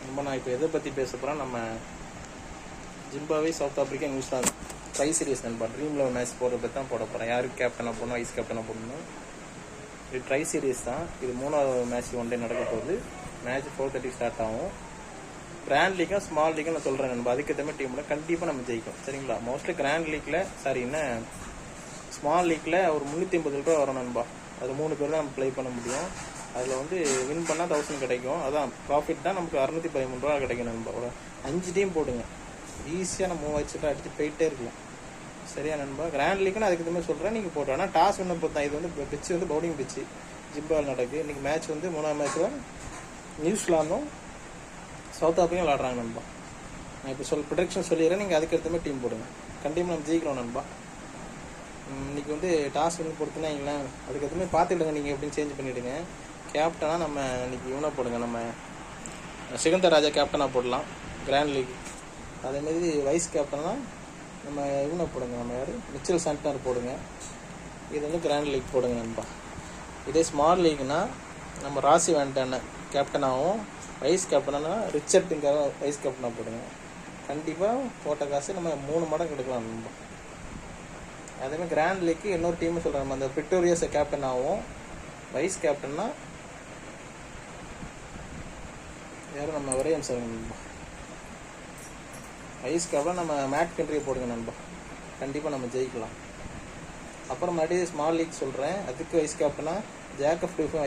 ரொம்ப நான் இப்போ எதை பற்றி பேச போகிறேன், நம்ம Zimbabwe, south Africa, New Zealand try series நண்பா. ட்ரீம் லெவல் மேட்ச் போடுறத பற்றி தான் போட போகிறேன். யாருக்கு கேப்டனாக போடணும், வைஸ் கேப்டனாக போடணும். இது ட்ரை சீரீஸ் தான். இது 3வது மேட்ச் ஒன் டே நடக்க போகுது. மேட்ச் 4:30 ஸ்டார்ட் ஆகும். கிராண்ட் லீக்காக ஸ்மால் லீக்காக நான் சொல்கிறேன் நண்பா. அதுக்கேற்ற மாதிரி டீமில் கண்டிப்பாக நம்ம ஜெயிக்கும். சரிங்களா? மோஸ்ட்லி கிராண்ட் லீக்கில் ஸ்மால் லீக்கில் ஒரு 350 ரூபா வரும் நண்பா. அது 3 பேர் தான் நம்ம ப்ளே பண்ண முடியும். அதில் வந்து வின் பண்ணால் 1000 கிடைக்கும். அதான் ப்ராஃபிட் தான் நமக்கு 613 ரூபா கிடைக்கும் நண்பா. ஒரு 5 டீம் போடுங்க, ஈஸியாக நம்ம 3 வச்சுட்டு அடித்து போயிட்டே இருக்கலாம். சரியா நண்பா? கிராண்ட் லீக்னு அதுக்கு எதுவுமே சொல்கிறேன், நீங்கள் போட்டோம். ஆனால் டாஸ் வின்னர் பொறுத்தான். இது வந்து பிச்சு வந்து பவுலிங் பிச்சு ஜிம்பால் நடக்குது. இன்றைக்கி மேட்ச் வந்து 3ஆம் மேட்ச்சில் நியூசிலாந்தும் சவுத் ஆப்பிரிக்கும் விளாட்றாங்க நண்பா. நான் இப்போ ப்ரொடக்ஷன் சொல்லிடுறேன், நீங்கள் அதுக்கேற்ற மாதிரி டீம் போடுங்க. கண்டிப்பாக நம்ம ஜெயிக்கிறோம் நண்பா. இன்றைக்கி வந்து டாஸ் வின் பொறுத்துனா இல்லைங்களேன், அதுக்கேற்ற மாதிரி பார்த்துக்கிடுங்க. நீங்கள் எப்படின்னு சேஞ்ச் பண்ணிவிடுங்க. கேப்டனாக நம்ம இன்றைக்கி இவனை போடுங்க, நம்ம சிகந்தர் ராஜா கேப்டனாக போடலாம் கிராண்ட் லீக். அதேமாரி வைஸ் கேப்டனாக நம்ம இவனை போடுங்க, நம்ம யார் மிச்சல் சாண்டனர் போடுங்க. இது வந்து கிராண்ட் லீக் போடுங்க நண்பா. இதே ஸ்மால் லீக்னா நம்ம ராசி வேண்டான கேப்டனாகவும், வைஸ் கேப்டனா ரிச்சர்டுங்கிற வைஸ் கேப்டனாக போடுங்க. கண்டிப்பாக போட்ட காசு நம்ம 3 மடங்கு எடுக்கலாம் நண்பா. அதேமாதிரி கிராண்ட் லீக்கு இன்னொரு டீமும் சொல்கிறேன், நம்ம அந்த பிரிட்டோரியஸ் கேப்டனாகவும், வைஸ் கேப்டன்னா யாரும் நம்ம வரையம் சார் நண்பா. வைஸ் கேப்டன் நம்ம மேட் கண்ட்ரியை போடுங்க நண்பா. கண்டிப்பாக நம்ம ஜெயிக்கலாம். அப்புறம் மறுபடியும் ஸ்மால் லீக் சொல்கிறேன், அதுக்கு வைஸ் கேப்டனா ஜேக்கப் டிஃபன்